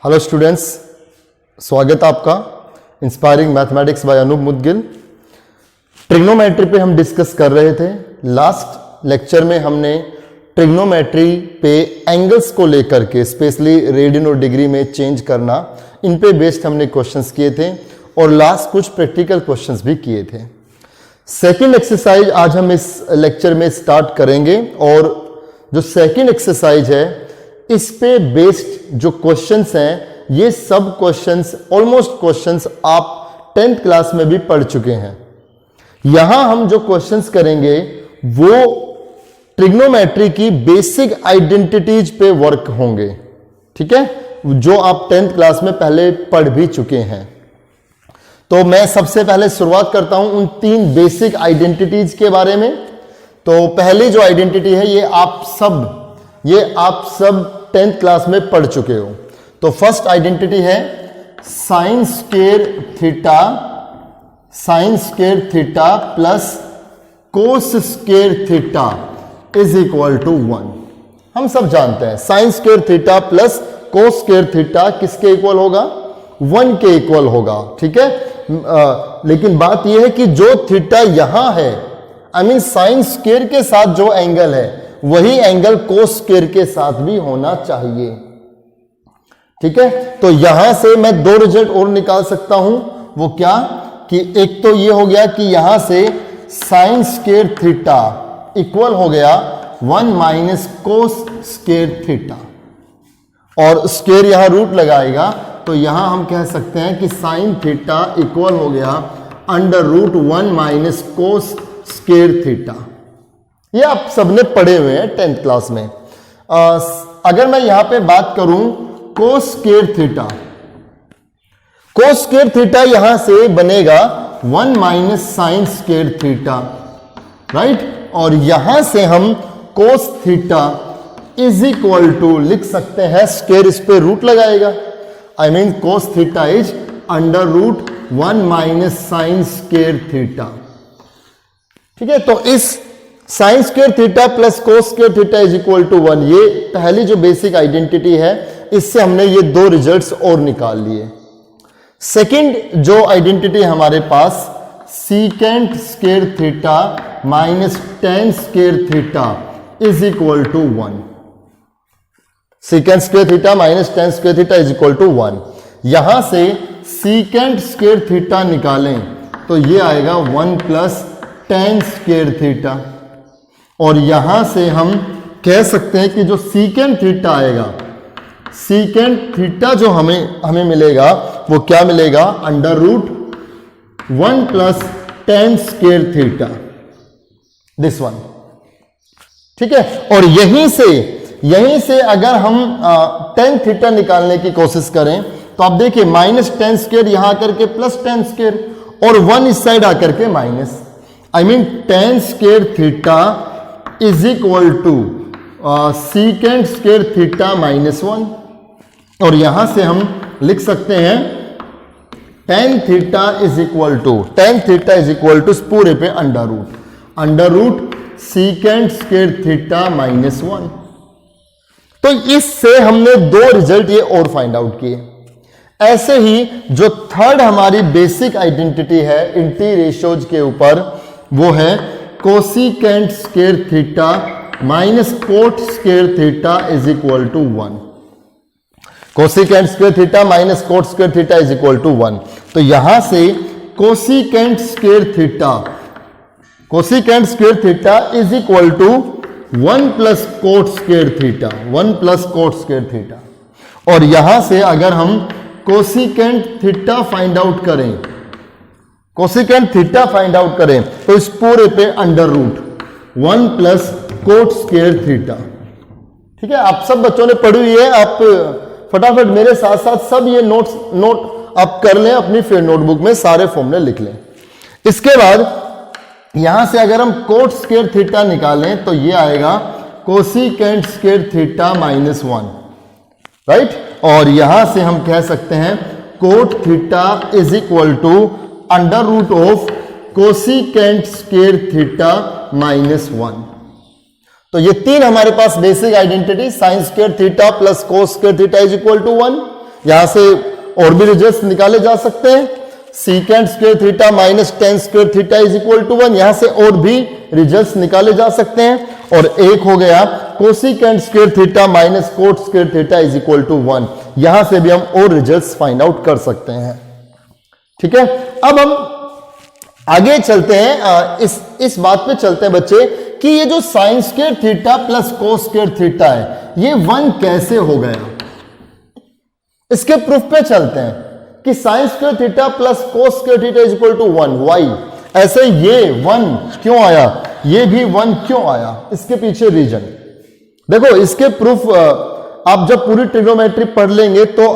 Hello students, स्वागत है आपका inspiring mathematics by Anoop Mudgil. Trigonometry पे हम डिस्कस कर रहे थे। लास्ट लेक्चर में हमने ट्रिग्नोमेट्री पे एंगल्स को लेकर के स्पेशली रेडियन और डिग्री में चेंज करना, इन पे बेस्ड हमने क्वेश्चंस किए थे और लास्ट कुछ प्रैक्टिकल क्वेश्चंस भी किए थे। सेकेंड एक्सरसाइज आज हम इस लेक्चर में स्टार्ट करेंगे और जो सेकेंड एक्सरसाइज है इस पे बेस्ड जो क्वेश्चंस हैं, ये सब क्वेश्चंस ऑलमोस्ट क्वेश्चंस आप 10th क्लास में भी पढ़ चुके हैं। यहां हम जो क्वेश्चंस करेंगे वो ट्रिग्नोमेट्री की बेसिक आइडेंटिटीज पे वर्क होंगे, ठीक है, जो आप 10th क्लास में पहले पढ़ भी चुके हैं। तो मैं सबसे पहले शुरुआत करता हूं उन 3 बेसिक आइडेंटिटीज के बारे में। तो पहली जो आइडेंटिटी है ये आप सब 10th क्लास में पढ़ चुके हो। तो फर्स्ट आइडेंटिटी है sine square theta plus cos square theta is equal to 1। हम सब जानते हैं sine square theta plus cos square theta किसके इक्वल होगा? 1 के इक्वल होगा, ठीक है। लेकिन बात यह है कि जो थीटा यहां है, आई मीन साइन स्क्वायर के साथ जो एंगल है वही एंगल कोस स्क्वायर के साथ भी होना चाहिए, ठीक है। तो यहां से मैं 2 रिजल्ट और निकाल सकता हूं। वो क्या कि एक तो ये हो गया कि यहां से साइन स्क्वायर थीटा इक्वल हो गया 1 माइनस कोस स्क्वायर थीटा, और स्क्वायर यहां रूट लगाएगा तो यहां हम कह सकते हैं कि साइन थीटा इक्वल हो गया under root 1 minus cos square theta. ये आप सबने पढ़े हुए हैं 10th क्लास में। अगर मैं यहां पे बात करूं कोस स्क्वायर थीटा यहां से बनेगा 1 minus sine square theta, right. और यहां से हम cos theta is equal to लिख सकते हैं, स्क्वायर इस पे रूट लगाएगा, I mean cos theta is under root 1 minus sine square theta, ठीक है। तो इस sine square theta plus cos square theta is equal to 1, ये पहली जो बेसिक आइडेंटिटी है, इससे हमने ये 2 रिजल्ट्स और निकाल लिए। सेकंड जो आइडेंटिटी हमारे पास secant square theta minus tan square theta is equal to 1। Secant square theta minus tan square theta is equal to 1। यहां से सीकेंट स्क्वायर थीटा निकालें तो ये आएगा 1 प्लस टेन स्क्वायर थीटा, और यहां से हम कह सकते हैं कि जो सीकेंट थीटा आएगा, सीकेंट थीटा जो हमें मिलेगा वो क्या मिलेगा? Under root 1 plus tan square theta, this one, ठीक है। और यहीं से अगर हम टेन थीटा निकालने की कोशिश करें तो आप देखिए माइनस टेन स्क्वायर यहां आकर के प्लस टेन स्क्वायर और 1 इस साइड आकर के minus, I mean tan square theta is equal to secant square theta minus 1, और यहां से हम लिख सकते हैं tan theta is equal to पूरे पे under root secant square theta minus 1। तो इससे हमने 2 रिजल्ट ये और फाइंड आउट किए। ऐसे ही जो थर्ड हमारी बेसिक आइडेंटिटी है इंटी रेशियोज के ऊपर, वो है cosecant square theta minus cot square theta is equal to 1। Cosecant square theta minus cot square theta is equal to 1। तो यहां से cosecant square theta is equal to 1 plus cot square theta, और यहां से अगर हम कोसिकेंट थीटा फाइंड आउट करें तो इस पूरे पे under root 1 plus cot square theta, ठीक है। आप सब बच्चों ने पढ़ी हुई है, आप फटाफट मेरे साथ साथ सब ये नोट आप कर लें, अपनी फिर नोटबुक में सारे फॉर्मूले लिख लें। इसके बाद यहां से अगर हम कोट स्क्वायर थीटा निकालें तो ये आएगा cosecant square theta minus 1, right. और यहां से हम कह सकते हैं cot theta is equal to under root of cosecant square theta minus 1। तो ये 3 हमारे पास basic identity, sine square theta plus cos square theta is equal to 1, यहां से और भी रिजल्ट निकाले जा सकते हैं। Secant square theta minus tan square theta is equal to 1, यहां से और भी रिजल्ट्स निकाले जा सकते हैं। और एक हो गया cosecant square theta minus cot square theta is equal to 1, यहां से भी हम और रिजल्ट्स फाइंड आउट कर सकते हैं। ठीक है, अब हम आगे चलते हैं, इस बात पे चलते हैं बच्चे कि ये जो sign square theta plus cos square theta है ये 1 कैसे हो गया। इसके प्रूफ पे चलते हैं कि sine square theta plus cos square theta is equal to 1, why ऐसे ये 1 क्यों आया, ये भी 1 क्यों आया, इसके पीछे रीजन देखो। इसके प्रूफ आप जब पूरी ट्रिग्नोमेट्री पढ़ लेंगे तो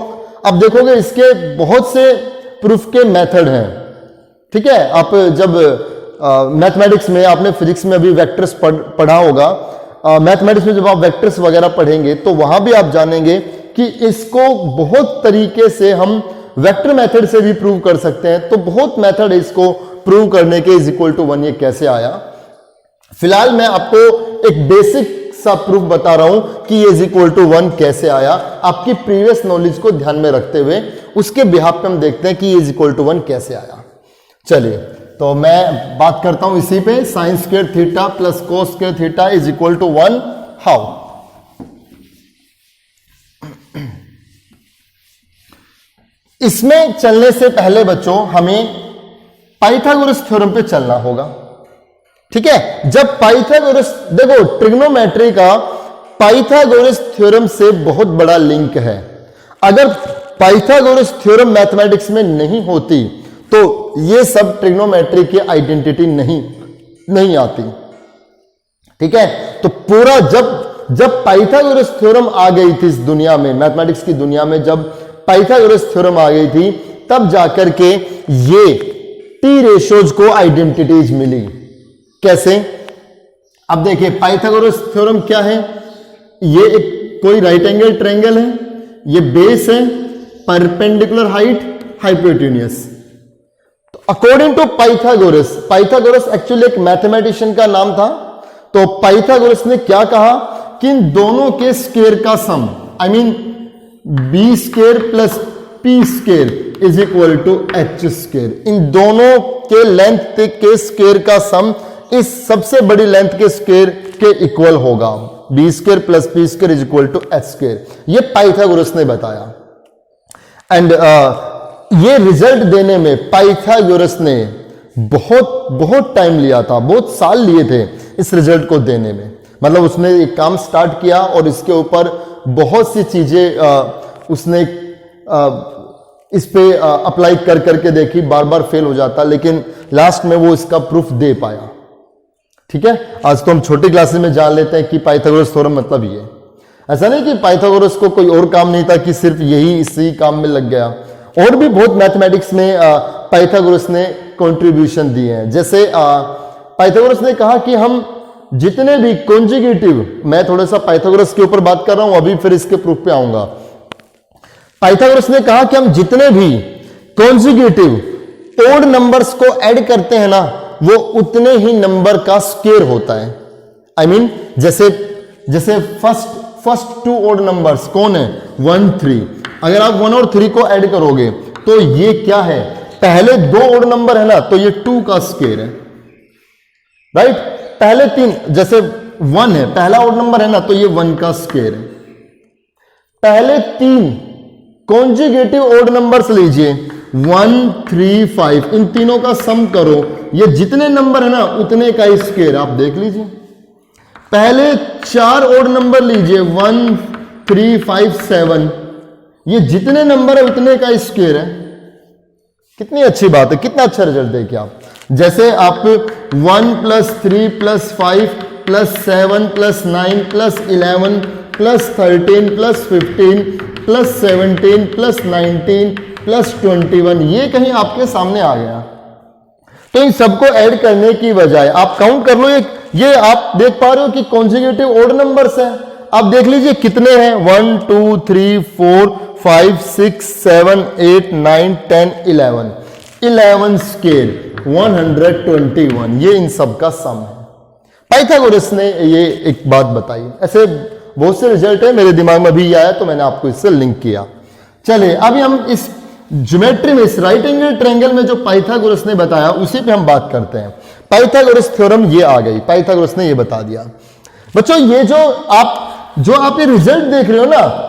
आप देखोगे इसके बहुत से प्रूफ के मेथड हैं। ठीक है, आप जब मैथमेटिक्स में, आपने फिजिक्स में अभी वेक्टर्स पढ़ा होगा, मैथमेटिक्स में जब आप वेक्टर्स वगैरह पढ़ेंगे तो वहां भी आप जानेंगे कि इसको बहुत तरीके से हम वेक्टर मेथड से भी प्रूव कर सकते हैं। तो बहुत मेथड है इसको प्रूव करने के, इज इक्वल टू 1 ये कैसे आया। फिलहाल मैं आपको एक बेसिक सा प्रूफ बता रहा हूं कि ये इज इक्वल टू 1 कैसे आया, आपकी प्रीवियस नॉलेज को ध्यान में रखते हुए उसके बिहाफ पे हम देखते हैं कि ये इज इक्वल टू 1 कैसे आया। चलिए, तो मैं बात करता हूं इसी पे, sine square theta plus cos square theta is equal to 1 how. इसमें चलने से पहले बच्चों हमें पाइथागोरस थ्योरम पे चलना होगा। ठीक है, जब पाइथागोरस, देखो ट्रिग्नोमेट्री का पाइथागोरस थ्योरम से बहुत बड़ा लिंक है। अगर पाइथागोरस थ्योरम मैथमेटिक्स में नहीं होती तो ये सब ट्रिग्नोमेट्री की आइडेंटिटी नहीं आती। ठीक है, तो पूरा जब पाइथागोरस थ्योरम आ गई थी इस दुनिया में, मैथमेटिक्स की दुनिया में जब पाइथागोरस थ्योरम आ गई थी, तब जाकर के ये टी रेशोज को आइडेंटिटीज मिली। कैसे, अब देखिए पाइथागोरस थ्योरम क्या है, ये एक कोई राइट एंगल ट्रायंगल है, ये बेस है, परपेंडिकुलर हाइट हाइपोटेन्यूस। तो अकॉर्डिंग टू पाइथागोरस एक्चुअली एक मैथमेटिशियन का नाम था। तो पाइथागोरस ने क्या कहा कि इन दोनों के स्क्वायर का sum, I mean B square plus P square is equal to H square, इन दोनों के लेंथ के स्क्वायर का सम इस सबसे बड़ी लेंथ के स्क्वायर के इक्वल होगा। B square plus P square is equal to H square, ये पाइथागोरस ने बताया। एंड ये रिजल्ट देने में पाइथागोरस ने बहुत टाइम लिया था, बहुत साल लिए थे इस रिजल्ट को देने में। मतलब उसने एक काम स्टार्ट किया और इसके ऊपर बहुत सी चीजें उसने इस पे अप्लाई कर करके देखी, बार बार फेल हो जाता, लेकिन लास्ट में वो इसका प्रूफ दे पाया। ठीक है, आज तो हम छोटी क्लासेस में जान लेते हैं कि पाइथागोरस थ्योरम मतलब ये। ऐसा नहीं कि पाइथागोरस को कोई और काम नहीं था कि सिर्फ यही इसी काम में लग गया, और भी बहुत मैथमेटिक्स में पाइथागोरस ने कंट्रीब्यूशन दिए हैं। जैसे पाइथागोरस ने कहा कि हम जितने भी कॉन्जुगेटिव, मैं थोड़ा सा पाइथागोरस के ऊपर बात कर रहा हूं अभी, फिर इसके प्रूफ पे आऊंगा। पाइथागोरस ने कहा कि हम जितने भी कॉन्जुगेटिव ओड नंबर्स को ऐड करते हैं ना, वो उतने ही नंबर का स्क्वायर होता है। आई मीन जैसे फर्स्ट 2 ओड नंबर्स कौन है, 1 3, अगर आप 1 और 3 को ऐड करोगे तो ये क्या है, पहले 2 ओड नंबर है ना, तो ये 2 का स्क्वायर है, राइट। पहले 3, जैसे 1 है, पहला ओड नंबर है ना, तो ये 1 का स्क्वायर है। पहले 3 कॉन्जुगेटिव ओड नंबर्स लीजिए, 1 3 5, इन तीनों का सम करो, ये जितने नंबर है ना उतने का स्क्वायर, आप देख लीजिए। पहले 4 ओड नंबर लीजिए, 1 3 5 7, ये जितने नंबर है उतने का स्क्वायर है। कितनी अच्छी बात है, कितना अच्छा रिजल्ट देखिए आप। जैसे आप 1 plus 3 plus 5 plus 7 plus 9 plus 11 plus 13 plus 15 plus 17 plus 19 plus 21, ये कहीं आपके सामने आ गया। तो इन सबको ऐड करने की बजाय आप काउंट कर लो, ये आप देख पा रहे हो कि कॉन्जुगेटिव ओड नंबर्स हैं। आप देख लीजिए कितने हैं, 1 2 3 4 5 6 7 8 9 10 11 स्क्वायर 121, ये इन सब का सम है। पाइथागोरस ने ये एक बात बताई। ऐसे बहुत से रिजल्ट है, मेरे दिमाग में भी आया तो मैंने आपको इससे लिंक किया। चलिए अभी हम इस ज्योमेट्री में, इस राइट एंगल ट्रायंगल में जो पाइथागोरस ने बताया उसी पे हम बात करते हैं। पाइथागोरस थ्योरम ये आ गई, पाइथागोरस ने ये बता दिया। बच्चों ये जो आप ये रिजल्ट देख रहे हो ना,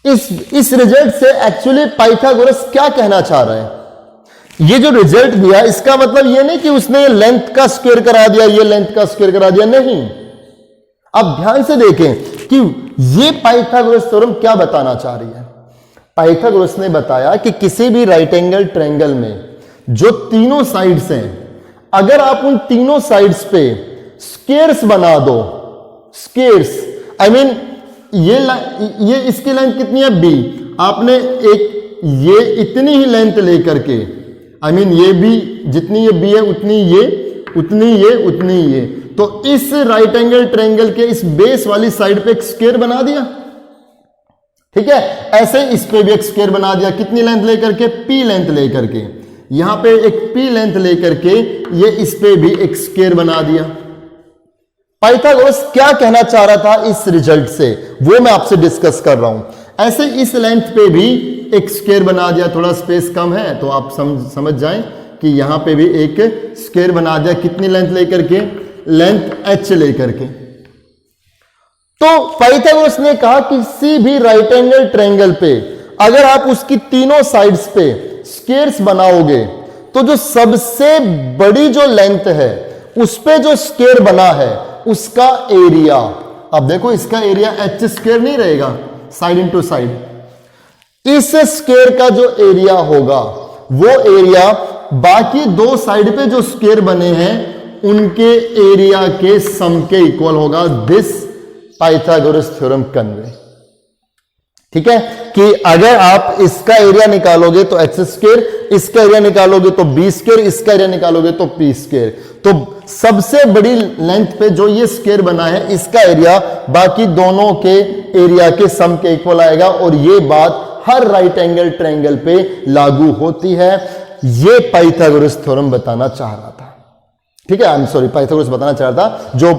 इस रिजल्ट से एक्चुअली पाइथागोरस क्या कहना चाह रहा है? ये जो रिजल्ट दिया इसका मतलब ये नहीं कि उसने लेंथ का स्क्वायर करा दिया, ये लेंथ का स्क्वायर करा दिया, नहीं। अब ध्यान से देखें कि ये पाइथागोरस थ्योरम क्या बताना चाह रही है। पाइथागोरस ने बताया कि किसी भी राइट एंगल ट्रायंगल में जो तीनों साइड्स हैं, अगर आप उन तीनों साइड्स पे स्क्वायर्स बना दो, स्क्वायर्स आई मीन ये इसकी लेंथ कितनी है b, आपने एक ये इतनी ही लेंथ लेकर के आई मीन ये भी जितनी ये b है उतनी ये उतनी ये, तो इस राइट एंगल ट्रायंगल के इस बेस वाली साइड पे एक स्क्वायर बना दिया, ठीक है। ऐसे इस पे भी एक स्क्वायर बना दिया, कितनी लेंथ लेकर के? p लेंथ लेकर के, यहां पे एक p लेंथ लेकर के ये इस पे भी एक स्क्वायर बना दिया। पाइथागोरस क्या कहना चाह रहा था इस रिजल्ट से, वो मैं आपसे डिस्कस कर रहा हूं। ऐसे इस लेंथ पे भी एक स्क्वायर बना दिया, थोड़ा स्पेस कम है तो आप समझ जाएं कि यहां पे भी एक स्क्वायर बना दिया, कितनी लेंथ लेकर के? लेंथ h लेकर के। तो पाइथागोरस ने कहा किसी भी राइट एंगल ट्रायंगल पे अगर आप उसकी तीनों साइड्स पे स्क्वायर्स बनाओगे तो जो सबसे बड़ी जो लेंथ है उस पे जो स्क्वायर बना है उसका एरिया, अब देखो इसका एरिया h स्क्वायर नहीं रहेगा, साइड इंटू साइड, इस स्क्वायर का जो एरिया होगा वो एरिया बाकी दो साइड पे जो स्क्वायर बने हैं उनके एरिया के सम के इक्वल होगा। दिस पाइथागोरस थ्योरम कन्वे, ठीक है, कि अगर आप इसका एरिया निकालोगे तो h स्क्वायर, इसका एरिया निकालोगे तो b स्क्वायर, इसका एरिया निकालोगे तो p स्क्वायर, तो सबसे बड़ी लेंथ पे जो ये स्क्वायर बना है इसका एरिया बाकी दोनों के एरिया के सम के इक्वल आएगा। और ये बात हर राइट एंगल ट्रायंगल पे लागू होती है। ये पाइथागोरस थ्योरम बताना चाह रहा था, ठीक है, आई एम सॉरी, पाइथागोरस बताना चाह रहा था, जो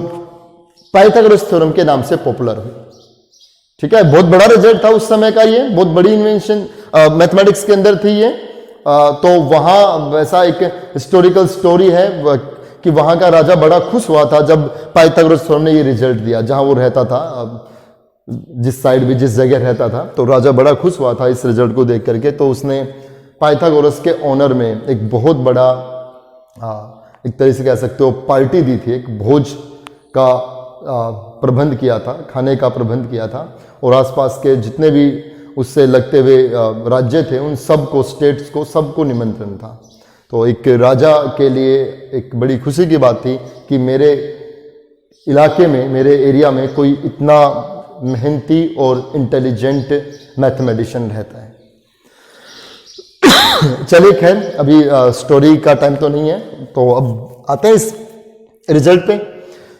पाइथागोरस थ्योरम के नाम से पॉपुलर हुई, ठीक है। बहुत बड़ा रिजल्ट था उस समय का, ये बहुत बड़ी इन्वेंशन मैथमेटिक्स के अंदर थी ये। तो वहां वैसा एक हिस्टोरिकल स्टोरी है कि वहां का राजा बड़ा खुश हुआ था जब पाइथागोरस थ्योरम ने ये रिजल्ट दिया, जहां वो रहता था, जिस साइड भी जिस जगह रहता था, तो राजा बड़ा खुश हुआ था इस रिजल्ट को देख करके। तो उसने पाइथागोरस के ऑनर में एक बहुत बड़ा एक तरह से कह सकते हो पार्टी दी थी, एक भोज का प्रबंध किया था, खाने का प्रबंध किया था, और आसपास के जितने भी उससे लगते हुए राज्य थे उन सबको, स्टेट्स को, सबको निमंत्रण था। तो एक राजा के लिए एक बड़ी खुशी की बात थी कि मेरे इलाके में, मेरे एरिया में कोई इतना मेहनती और इंटेलिजेंट मैथमेटिशियन रहता है। चलिए खैर, अभी स्टोरी का टाइम तो नहीं है, तो अब आते हैं इस रिजल्ट पे।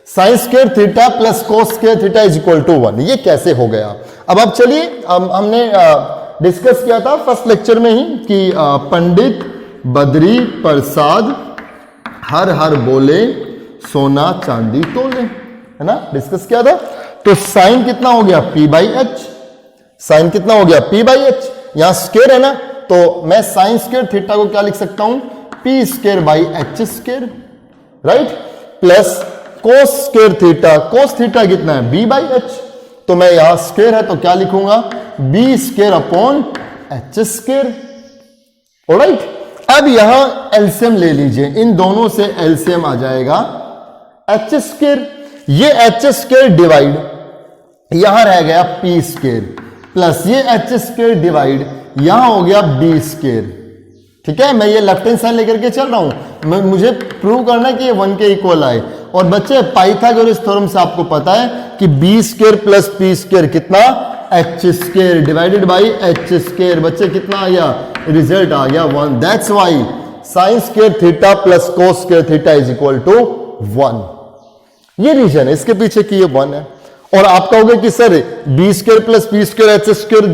Sine square theta plus cos square theta is equal to 1, ये कैसे हो गया? अब चलिए, हमने डिस्कस किया था फर्स्ट लेक्चर में ही कि पंडित बद्री प्रसाद हर हर बोले सोना चांदी तोले, है ना, डिस्कस किया था। तो साइन कितना हो गया? p बाई एच, साइन कितना हो गया? p बाई एच, यहां स्क्वायर है ना, तो मैं साइन स्क्वायर थीटा को क्या लिख सकता हूं? p square by H square, right, plus cos square theta, cos theta कितना है? b बाई एच, तो मैं यहां स्क्वायर है तो क्या लिखूंगा? b square upon H square, alright. अब यहां एलसीएम ले लीजिए, इन दोनों से एलसीएम आ जाएगा एच स्क्वायर, ये एच स्क्वायर डिवाइड, यहां रह गया p स्क्वायर, प्लस ये एच स्क्वायर डिवाइड, यहां हो गया b स्क्वायर, ठीक है। मैं ये लेफ्ट हैंड साइड लेकर के चल रहा हूं, मुझे प्रूव करना है कि ये 1 के इक्वल आए। और बच्चे पाइथागोरस थ्योरम से आपको पता है कि b square plus p square कितना? H square divided by H square, बच्चे कितना आ गया? रिजल्ट आ गया 1। That's why sine square theta plus cos square theta is equal to 1। ये रीजन है इसके पीछे कि ये 1 है। और आप कहोगे कि sir b square plus p square H square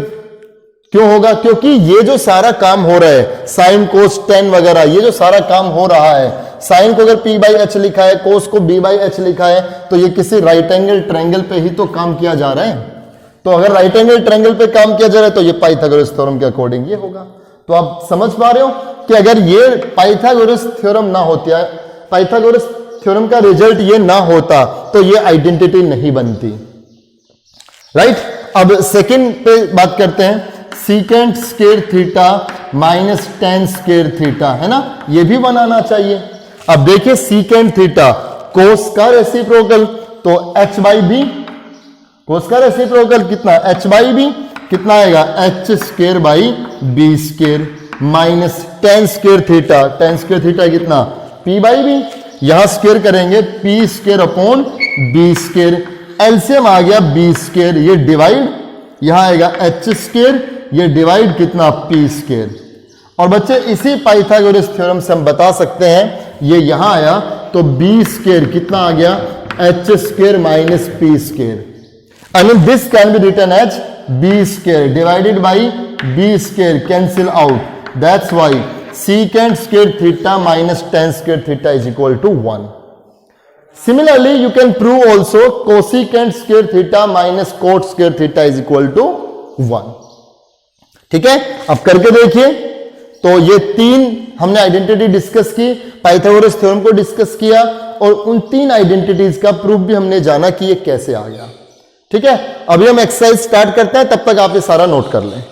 क्यों होगा? क्योंकि ये जो सारा काम हो रहा है, साइन कोस टेन वगैरह, ये जो सारा काम हो रहा है, साइन को अगर p बाई एच लिखा है, कोस को b बाई एच लिखा है, तो ये किसी राइट एंगल ट्रायंगल पे ही तो काम किया जा रहा है। तो अगर राइट एंगल ट्रायंगल पे काम किया जा रहा है तो ये पाइथागोरस थ्योरम के अकॉर्डिंग ये होगा। तो आप समझ पा रहे हो कि अगर ये पाइथागोरस थ्योरम ना होती है, पाइथागोरस थ्योरम का रिजल्ट ये ना होता तो ये आइडेंटिटी नहीं बनती, राइट। अब सेकंड पे बात करते हैं, secant square theta minus tan square theta, है ना, ये भी बनाना चाहिए। अब देखिए सीकेंट थीटा कोस का रेसिप्रोकल, तो h बाई बी, कोस का रेसिप्रोकल कितना, h बाई बी, कितना आएगा h square by B square minus tan square theta, tan square theta कितना p बाई बी, यहां स्क्वायर करेंगे p square upon B square, LCM आ गया बी स्क्वायर, ये डिवाइड, यहां आएगा h स्क्वायर, ये डिवाइड कितना p स्क्वायर। और बच्चे इसी पाइथागोरस थ्योरम से हम बता सकते हैं, ये यहां आया तो b स्क्वायर कितना आ गया h square minus p square, I mean this can be written as b square divided by b square, cancel out, that's why secant square theta minus tan square theta is equal to 1. Similarly, you can prove also cosecant square theta minus cot square theta is equal to 1. ठीक है, अब करके देखिए। तो ये तीन हमने identity discuss की, पाइथागोरस थ्योरम को डिस्कस किया और उन तीन आइडेंटिटीज का प्रूफ भी हमने जाना कि ये कैसे आ गया। ठीक है, अभी हम एक्सरसाइज स्टार्ट करते हैं, तब तक आप ये सारा नोट कर लें।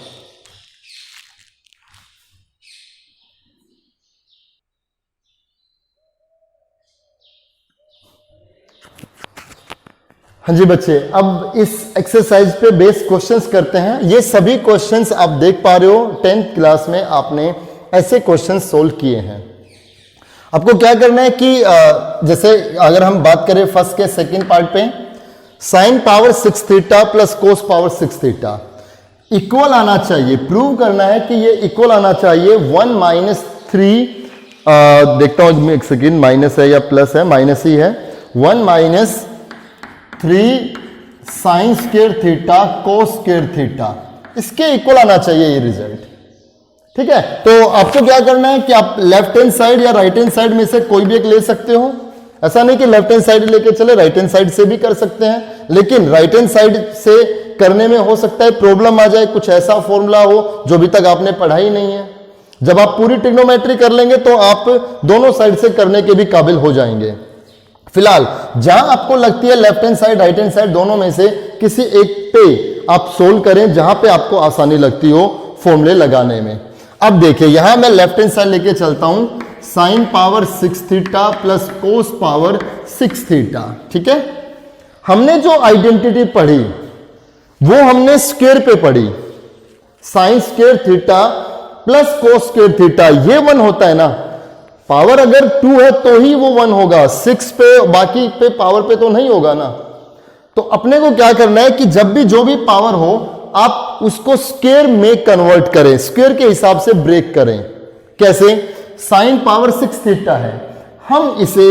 हाँ जी बच्चे, अब इस एक्सरसाइज पे बेस क्वेश्चंस करते हैं। ये सभी क्वेश्चंस आप देख पा रहे हो 10th क्लास में आपने ऐसे क्वेश्चंस सोल्व किए हैं। आपको क्या करना है कि जैसे अगर हम बात करें फर्स्ट के सेकंड पार्ट पे, साइन पावर 6 थीटा प्लस कोस पावर 6 थीटा इक्वल आना चाहिए, प्रूव करना है कि ये इक्वल आना चाहिए 1 माइनस 3, देखता हूं एक सेकेंड, माइनस है या प्लस है, माइनस ही है, 1 minus 3 sine square theta cos square theta, इसके इक्वल आना चाहिए ये रिजल्ट। ठीक है, तो आपको क्या करना है कि आप लेफ्ट हैंड साइड या राइट हैंड साइड में से कोई भी एक ले सकते हो। ऐसा नहीं कि लेफ्ट हैंड साइड लेके चले, राइट हैंड साइड से भी कर सकते हैं, लेकिन राइट हैंड साइड से करने में हो सकता है प्रॉब्लम आ जाए, कुछ ऐसा फॉर्मूला हो जो अभी तक आपने पढ़ा ही नहीं है। जब आप पूरी ट्रिग्नोमेट्री कर लेंगे तो आप दोनों साइड से करने के भी काबिल हो जाएंगे। फिलहाल जहां आपको लगती है left hand side right hand side दोनों में से किसी एक पे आप सोल्व करें जहां पे आपको आसानी लगती हो फॉर्मूले लगाने में। अब देखिए यहां मैं लेफ्ट हैंड साइड लेके चलता हूं, साइन पावर 6 थीटा प्लस कोस पावर 6 थीटा। ठीक है, हमने जो आइडेंटिटी पढ़ी वो हमने स्क्वायर पे पढ़ी, sign square theta plus cos square theta, ये 1 होता है ना, पावर अगर 2 है तो ही वो 1 होगा, 6 पे बाकी पे पावर पे तो नहीं होगा ना। तो अपने को क्या करना है कि जब भी जो भी पावर हो आप उसको स्क्वायर में कन्वर्ट करें, स्क्वायर के हिसाब से ब्रेक करें। कैसे, साइन पावर 6 थीटा है, हम इसे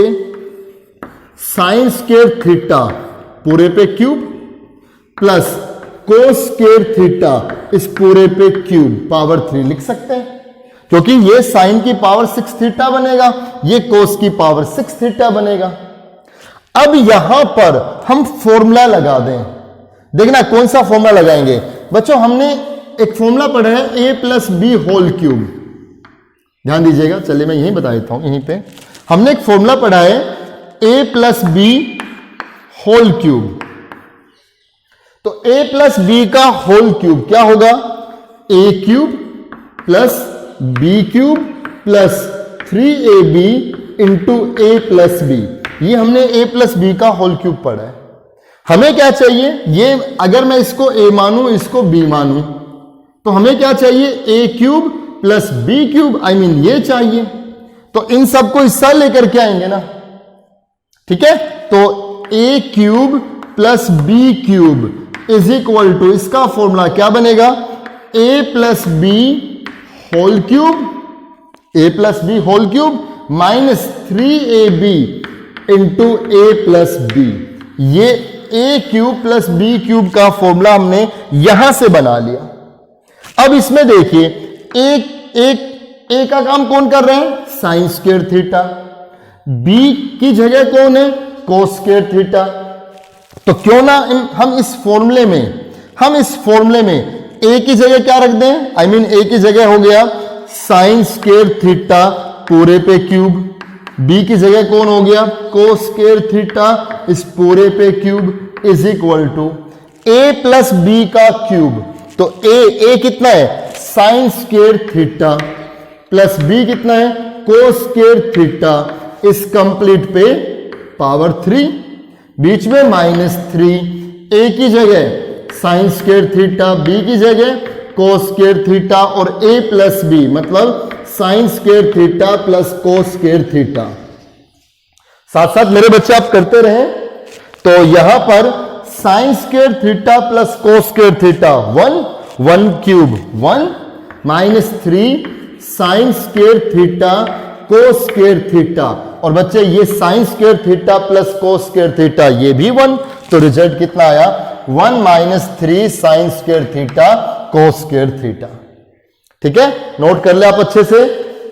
साइन स्क्वायर थीटा पूरे पे cube plus cos square theta इस पूरे पे क्यूब पावर 3 लिख सकते हैं, क्योंकि ये साइन की पावर 6 थीटा बनेगा, ये कोस की पावर 6 थीटा बनेगा। अब यहां पर हम फॉर्मूला लगा दें, देखना कौन सा फॉर्मूला लगाएंगे बच्चों। हमने एक फॉर्मूला पढ़ा है a plus b whole cube, ध्यान दीजिएगा, चलिए मैं यहीं बता देता हूं। यहीं पे हमने एक फॉर्मूला पढ़ा है a plus b whole cube, तो a प्लस बी का होल क्यूब क्या होगा, a cube plus b cube plus 3ab into a plus b, ये हमने a प्लस बी का होल क्यूब पढ़ा है। हमें क्या चाहिए, ये अगर मैं इसको a मानूं इसको b मानूं तो हमें क्या चाहिए, a cube plus b cube, I mean ये चाहिए। तो इन सबको हिस्सा लेकर के आएंगे ना। ठीक है, तो a cube plus b cube is equal to, इसका फॉर्मूला क्या बनेगा, a plus b whole cube, a plus b whole cube minus 3ab into a plus b. ये a cube plus b cube का फॉर्मूला हमने यहां से बना लिया। अब इसमें देखिए a का काम कौन कर रहे हैं, साइन स्क्वायर थीटा, b की जगह कौन है, कोस स्क्वायर थीटा। तो क्यों ना हम इस फॉर्मूले में हम इस फॉर्मूले में a की जगह क्या रख दें, आई मीन a की जगह हो गया साइन स्क्वायर थीटा पूरे पे क्यूब, b की जगह कौन हो गया कोस स्क्वायर थीटा इस पूरे पे cube is equal to a plus b का क्यूब। तो a कितना है sine square theta plus b कितना है कोस स्क्वायर थीटा इस कंप्लीट पे पावर 3, बीच में -3, a की जगह साइन स्क्वायर थीटा, b की जगह कोस स्क्वायर थीटा और a प्लस b मतलब sign square theta plus cos square theta. साथ साथ मेरे बच्चे आप करते रहे। तो यहां पर sine square theta plus cos square theta 1 cube 1 -3 sine square theta cos square theta, और बच्चे ये sine square theta plus cos square theta ये भी 1, तो रिजल्ट कितना आया 1 -3 sine square theta cos square theta. ठीक है, नोट कर ले आप अच्छे से,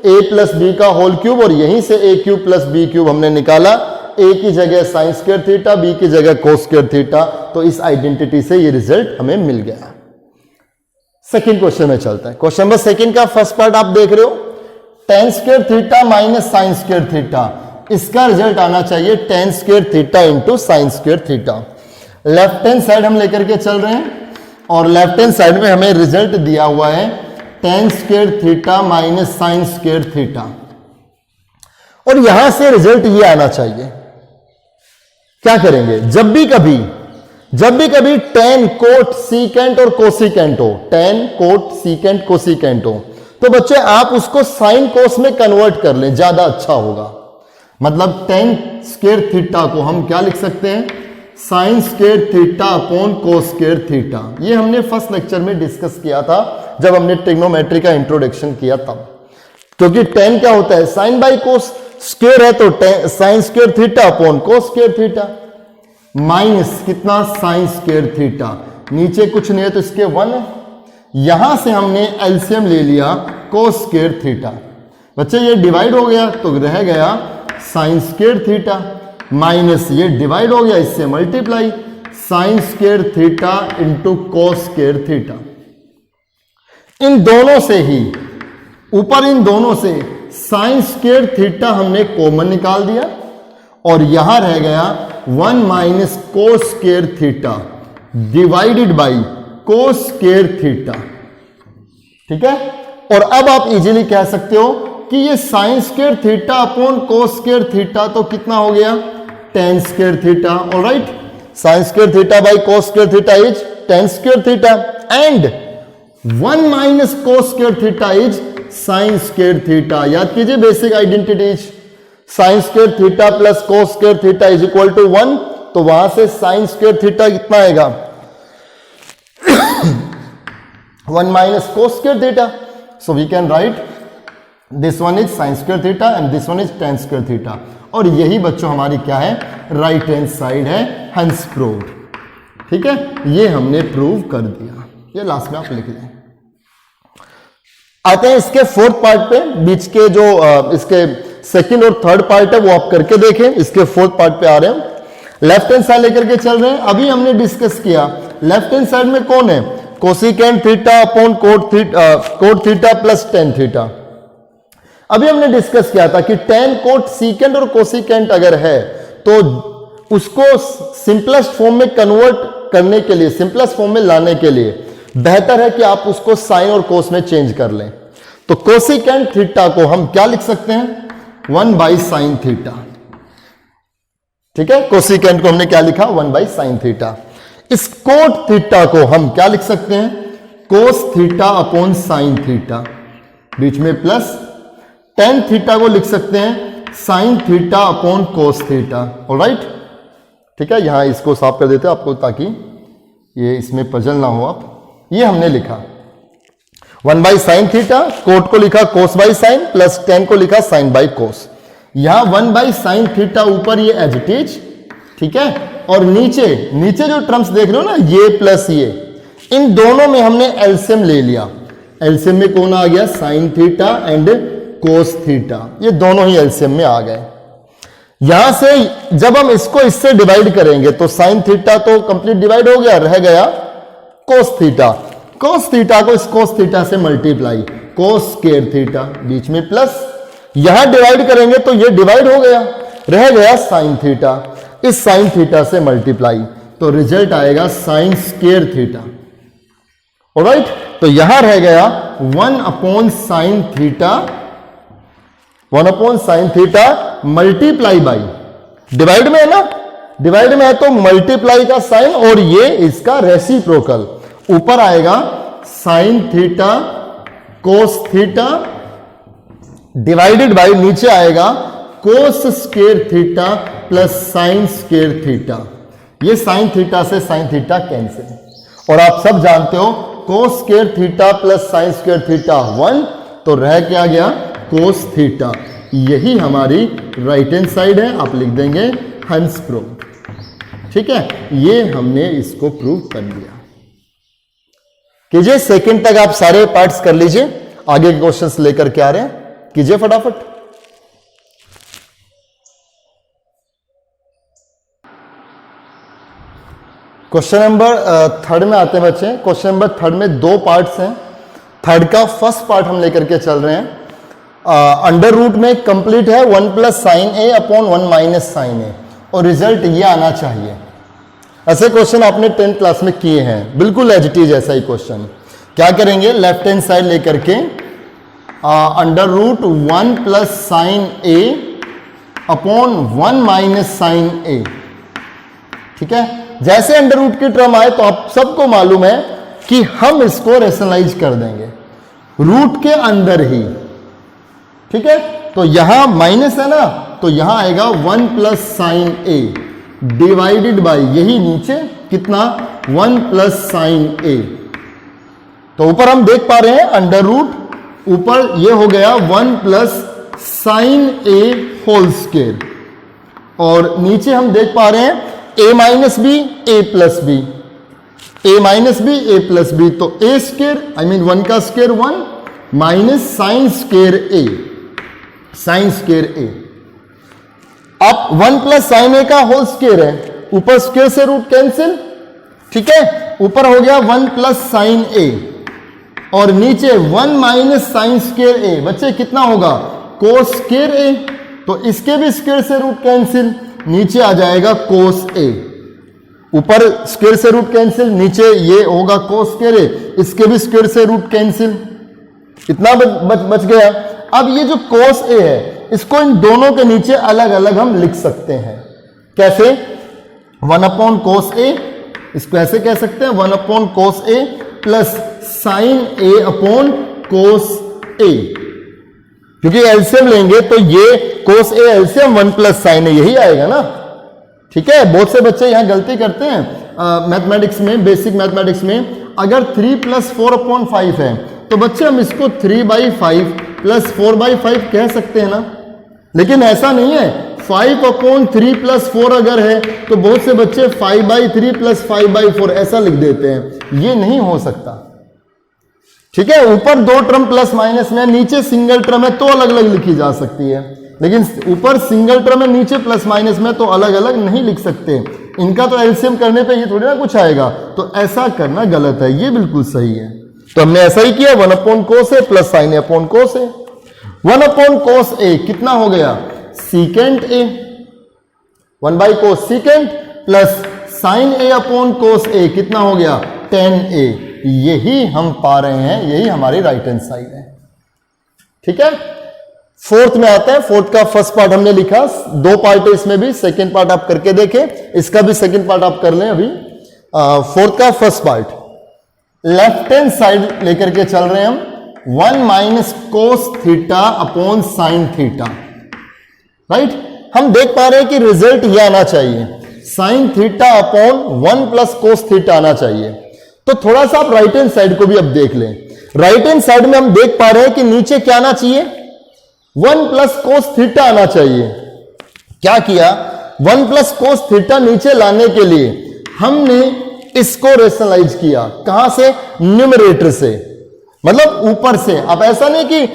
a प्लस बी का होल क्यूब और यहीं से a cube plus b cube हमने निकाला, a की जगह साइन स्क्वायर थीटा, b की जगह कोस स्क्वायर थीटा, तो इस आइडेंटिटी से ये रिजल्ट हमें मिल गया। सेकंड क्वेश्चन में चलता है। क्वेश्चन नंबर सेकंड का फर्स्ट पार्ट आप देख रहे हो, ten square theta minus sine square theta, इसका रिजल्ट आना चाहिए ten square theta into sine square theta. Left hand side हम लेकर के चल रहे हैं और लेफ्ट हैंड साइड में हमें रिजल्ट दिया हुआ है ten square theta minus sine square theta, और यहां से रिजल्ट ये आना चाहिए। क्या करेंगे, जब भी कभी टेन कोट सीकेंट और कोसिकेंट हो, टेन कोट सीकेंट कोसिकेंट हो, तो बच्चे आप उसको साइन कोस में कन्वर्ट कर लें, ज्यादा अच्छा होगा। मतलब टेन स्क्वायर थीटा को हम क्या लिख सकते हैं sine square theta upon cos square theta. ये हमने फर्स्ट लेक्चर में डिस्कस किया था जब हमने ट्रिग्नोमेट्री का इंट्रोडक्शन किया तब, क्योंकि टेन क्या होता है साइन बाई कोस, स्क्वायर है तो sign square theta upon cos square theta, minus कितना साइन स्क्वायर थीटा, नीचे कुछ नहीं है तो इसके 1 है, यहां से हमने एलसीएम ले लिया कोस स्क्वायर थीटा। बच्चे ये डिवाइड हो गया तो रह गया साइन स्क्वायर थीटा, माइनस ये डिवाइड हो गया इससे multiply sine square theta into cos square theta. इन दोनों से ही ऊपर इन दोनों से साइन स्क्वायर थीटा हमने कॉमन निकाल दिया और यहां रह गया 1 minus cos square theta divided by cos square theta. ठीक है, और अब आप इजीली कह सकते हो कि ये sine square theta upon cos square theta तो कितना हो गया tan square theta. Alright, sine square theta by cos square theta is tan square theta and 1 minus cos square theta is sine square theta. याद कीजिए basic identities, sine square theta plus cos square theta is equal to 1, तो वहां से sine square theta कितना आएगा 1 minus cos square theta. So we can write this one is sine square theta and this one is tan square theta, और यही बच्चों हमारी क्या है राइट हैंड साइड है, हेंस प्रूव्ड। ठीक है, ये हमने प्रूव कर दिया, ये लास्ट में आप लिख लें। आते हैं इसके फोर्थ पार्ट पे, बीच के जो इसके सेकंड और थर्ड पार्ट है वो आप करके देखें। इसके फोर्थ पार्ट पे आ रहे हैं, लेफ्ट हैंड साइड लेकर के चल रहे हैं। अभी हमने डिस्कस किया लेफ्ट हैंड साइड में कौन है cosecant theta upon cot theta plus tan theta. अभी हमने डिस्कस किया था कि टेन कोट सीकेंट और कोसिकेंट अगर है तो उसको सिंपलेस्ट फॉर्म में कन्वर्ट करने के लिए, सिंपलेस्ट फॉर्म में लाने के लिए बेहतर है कि आप उसको साइन और कोस में चेंज कर लें। तो कोसिकेंट थीटा को हम क्या लिख सकते हैं 1 बाई साइन थीटा। ठीक है, कोसिकेंट को हमने क्या लिखा 1 बाई साइन थीटा। इस कोट थीटा को हम क्या लिख सकते हैं cos theta upon sine theta, बीच में प्लस टेन थीटा को लिख सकते हैं sine theta upon cos theta. Alright, ठीक है, यहां इसको साफ कर देते हैं आपको ताकि ये इसमें पजल ना हो आप। ये हमने लिखा 1 बाई साइन थीटा, कोट को लिखा कोस बाई साइन प्लस टेन को लिखा साइन बाई कोस। यहां 1 बाई साइन थीटा ऊपर ये एज इट इज, ठीक है, और नीचे जो टर्म्स देख रहे हो ना ये प्लस ये, इन दोनों में हमने एलसीएम ले लिया। एलसीएम में कौन आ गया sine theta and cos theta, ये दोनों ही एलसीएम में आ गए। यहां से जब हम इसको इससे डिवाइड करेंगे तो साइन थीटा तो कंप्लीट डिवाइड हो गया, रह गया कोस थीटा, कोस थीटा को इस कोस थीटा से मल्टीप्लाई, कोस स्क्वायर थीटा, बीच में प्लस, यहां डिवाइड करेंगे तो ये डिवाइड हो गया, रह गया साइन थीटा, इस साइन थीटा से मल्टीप्लाई, तो रिजल्ट आएगा साइन स्क्वायर थीटा। ऑलराइट, तो यहां रह गया 1 sine theta, 1 sine theta multiply by, divide में है ना, डिवाइड में है तो मल्टीप्लाई का साइन और ये इसका रेसिप्रोकल, ऊपर आएगा sine theta cos theta divided by, नीचे आएगा कोस square theta plus sign square theta, ये साइन थीटा से साइन थीटा कैंसिल, और आप सब जानते हो कोस square theta plus sign square theta 1, तो रह क्या गया कोस थीटा, यही हमारी राइट हैंड साइड है, आप लिख देंगे हंस प्रूव। ठीक है, ये हमने इसको प्रूव कर दिया। कीजिए सेकंड तक आप सारे पार्ट्स कर लीजिए, आगे के क्वेश्चंस लेकर के आ रहे हैं, कीजिए फटाफट। क्वेश्चन नंबर थर्ड में आते हैं बच्चे। क्वेश्चन नंबर थर्ड में 2 पार्ट्स हैं। थर्ड का फर्स्ट पार्ट हम लेकर के चल रहे हैं। अंडर रूट में कंप्लीट है 1 साइन ए अपॉन 1 साइन ए, और रिजल्ट ये आना चाहिए। ऐसे क्वेश्चन आपने 10th क्लास में किए हैं, बिल्कुल एज इट इज ऐसा ही क्वेश्चन। क्या करेंगे, लेफ्ट हैंड साइड लेकर के under root 1 sign A upon 1 sign ए। ठीक है, जैसे अंडर रूट की टर्म आए तो आप सबको मालूम है कि हम इसको रेशनलाइज कर देंगे रूट के अंदर ही। ठीक है, तो यहां माइनस है ना, तो यहां आएगा 1 साइन ए डिवाइडेड बाई, यही नीचे कितना 1 साइन ए। तो ऊपर हम देख पा रहे हैं अंडर रूट, ऊपर ये हो गया 1 साइन ए होल स्क्वायर, और नीचे हम देख पा रहे हैं a minus b a plus b, a minus b a plus b, तो a स्क्वायर आई मीन 1 का square 1 minus sine square a, sine square a. अब 1 साइन ए का होल स्क्वायर है, ऊपर स्क्वायर से रूट कैंसिल। ठीक है, ऊपर हो गया 1 साइन ए और नीचे 1 माइनस साइन स्क्वायर ए, बच्चे कितना होगा कोस स्क्वायर ए, तो इसके भी स्क्वायर से रूट कैंसिल, नीचे आ जाएगा कोस ए। ऊपर स्क्वायर से रूट कैंसिल, नीचे ये होगा कोस स्क्वायर ए, इसके भी स्क्वायर से रूट कैंसिल, इतना बच गया। अब ये जो कोस ए है, इसको इन दोनों के नीचे अलग अलग हम लिख सकते हैं। कैसे, 1 कोस ए, इसको ऐसे कह सकते हैं 1 cos A plus sine A upon cos ए, क्योंकि एलसीएम लेंगे तो ये कोस ए एलसीएम 1 साइन ए, यही आएगा ना। ठीक है, बहुत से बच्चे यहां गलती करते हैं मैथमेटिक्स में, बेसिक मैथमेटिक्स में। अगर 3 + 4/5 है तो बच्चे हम इसको 3/5 + 4/5 कह सकते हैं ना, लेकिन ऐसा नहीं है। 5/3 + 4 अगर है तो बहुत से बच्चे 5/3 + 5/4 ऐसा लिख देते हैं, ये नहीं हो सकता। ठीक है, ऊपर 2 टर्म प्लस माइनस में, नीचे सिंगल टर्म है तो अलग अलग लिखी जा सकती है, लेकिन ऊपर सिंगल टर्म है नीचे प्लस माइनस में तो अलग अलग नहीं लिख सकते। इनका तो एलसीएम करने पे ये थोड़ी ना कुछ आएगा, तो ऐसा करना गलत है, ये बिल्कुल सही है। तो हमने ऐसा ही किया 1 cos A plus sine A upon cos A. 1 cos A कितना हो गया secant A, 1 cos secant plus sine A upon cos A कितना हो गया tan ए। यही हम पा रहे हैं, यही हमारी राइट हैंड साइड है। ठीक है, फोर्थ में आता है। फोर्थ का फर्स्ट पार्ट हमने लिखा, 2 पार्ट है इसमें भी, सेकंड पार्ट आप करके देखें, इसका भी सेकंड पार्ट आप कर लें अभी। फोर्थ का first part left hand side लेकर के चल रहे हैं हम, 1 कोस theta upon sine theta. Right, हम देख पा रहे हैं कि रिजल्ट यह आना चाहिए, sign theta upon 1 cos theta आना चाहिए। तो थोड़ा सा आप राइट हैंड साइड को भी अब देख लें। राइट हैंड साइड में हम देख पा रहे हैं कि नीचे क्या आना चाहिए 1 कोस थीटा आना चाहिए। क्या किया, 1 कोस थीटा नीचे लाने के लिए हमने इसको रेशनलाइज किया। कहां से, न्यूमरेटर से, मतलब ऊपर से। अब ऐसा नहीं कि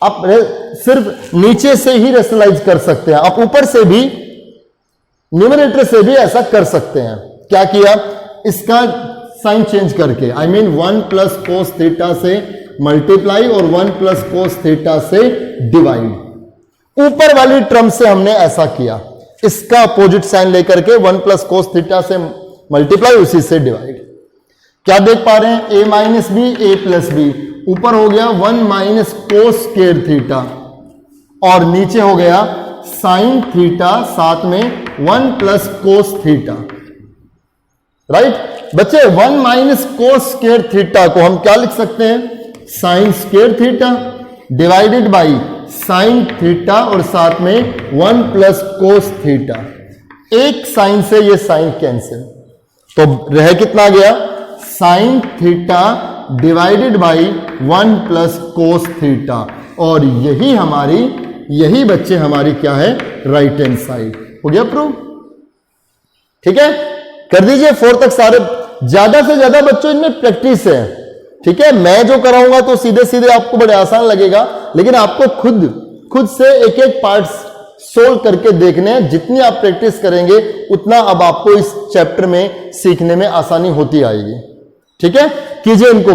आप सिर्फ नीचे से ही रेशनलाइज कर सकते हैं, आप ऊपर से भी न्यूमरेटर से भी ऐसा कर सकते हैं। क्या किया, इसका साइन चेंज करके, आई मीन 1 प्लस कोस थीटा से मल्टीप्लाई और 1 प्लस कोस थीटा से डिवाइड। ऊपर वाली टर्म से हमने ऐसा किया, इसका अपोजिट साइन लेकर के 1 प्लस कोस थीटा से मल्टीप्लाई, उसी से डिवाइड। क्या देख पा रहे हैं, a minus b a plus b, ऊपर हो गया 1 माइनस कोस स्क्वायर थीटा और नीचे हो गया साइन थीटा, साथ में 1 प्लस कोस थीटा। राइट बच्चे, 1 माइनस कोस स्क्वायर थीटा को हम क्या लिख सकते हैं, sine square theta divided by sine theta और साथ में 1 प्लस कोस थीटा। एक साइन से ये साइन कैंसिल, तो रह कितना गया, sine theta divided by 1 plus cos theta. और यही बच्चे हमारी क्या है, राइट हैंड साइड। हो गया प्रूव? ठीक है, कर दीजिए 4 तक सारे। ज्यादा से ज्यादा बच्चों इनमें प्रैक्टिस है, ठीक है। मैं जो कराऊंगा तो सीधे सीधे आपको बड़े आसान लगेगा, लेकिन आपको खुद से एक एक पार्ट सोल्व करके देखने हैं। जितनी आप प्रैक्टिस करेंगे उतना अब आपको इस चैप्टर में सीखने में आसानी होती आएगी। ठीक है, कीजिए इनको।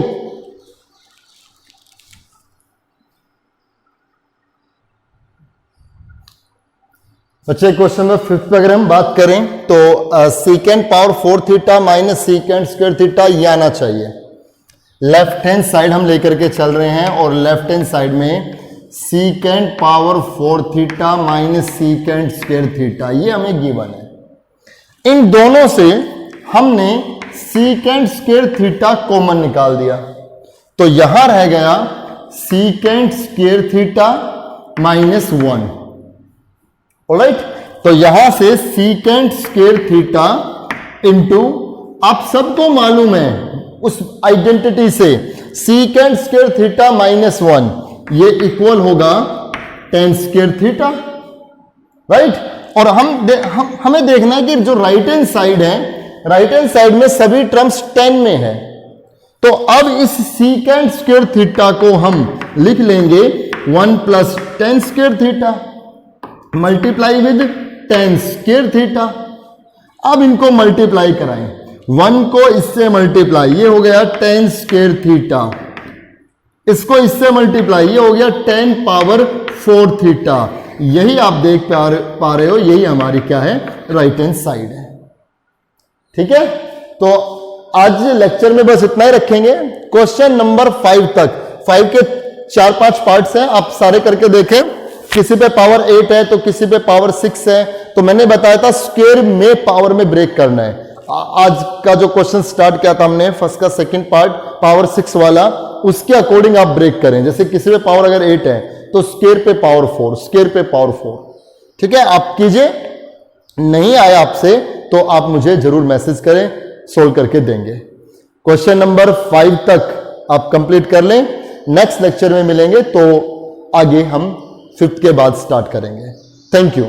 बच्चे क्वेश्चन नंबर 5 पर अगर हम बात करें तो सीकेंड power 4 theta minus secant square theta ये आना चाहिए। लेफ्ट हैंड साइड हम लेकर के चल रहे हैं और लेफ्ट हैंड साइड में सीकेंड power 4 theta minus secant square theta ये हमें गिवन है। इन दोनों से हमने सीकेंड स्क्वायर थीटा कॉमन निकाल दिया, तो यहां रह गया secant square theta minus 1। Alright, तो यहां से सीकेंड स्क्वायर थीटा इंटू, आप सबको मालूम है उस आइडेंटिटी से, सीकेंड स्क्वायर थीटा माइनस 1 ये इक्वल होगा टेन स्क्वायर थीटा। राइट, और हमें देखना है कि जो राइट हैंड साइड है, राइट हैंड साइड में सभी टर्म्स 10 में है, तो अब इस सीकेंड स्क्वायर थीटा को हम लिख लेंगे 1 plus tan square theta multiply with ten square theta. अब इनको मल्टीप्लाई कराएं, 1 को इससे मल्टीप्लाई, ये हो गया टेन स्क्वायर थीटा, इसको इससे मल्टीप्लाई, ये हो गया 10 पावर 4 थीटा। यही आप देख पा रहे हो, यही हमारी क्या है, राइट हैंड साइड है। ठीक है, तो आज लेक्चर में बस इतना ही रखेंगे। क्वेश्चन नंबर 5 तक, 5 के 4-5 पार्ट्स हैं, आप सारे करके देखें। किसी पे पावर 8 है तो किसी पे पावर 6 है, तो मैंने बताया था स्क्वायर में पावर में ब्रेक करना है। आज का जो क्वेश्चन स्टार्ट किया था हमने, फर्स्ट का सेकंड पार्ट पावर 6 वाला, उसके अकॉर्डिंग आप ब्रेक करें। जैसे किसी पे पावर अगर 8 है तो स्क्वायर पे पावर 4, स्क्वायर पे पावर 4। ठीक है, आप कीजिए, नहीं आया आपसे तो आप मुझे जरूर मैसेज करें, सोल्व करके देंगे। क्वेश्चन नंबर 5 तक आप कंप्लीट कर लें, नेक्स्ट लेक्चर में मिलेंगे तो आगे हम 5th के बाद स्टार्ट करेंगे। Thank you.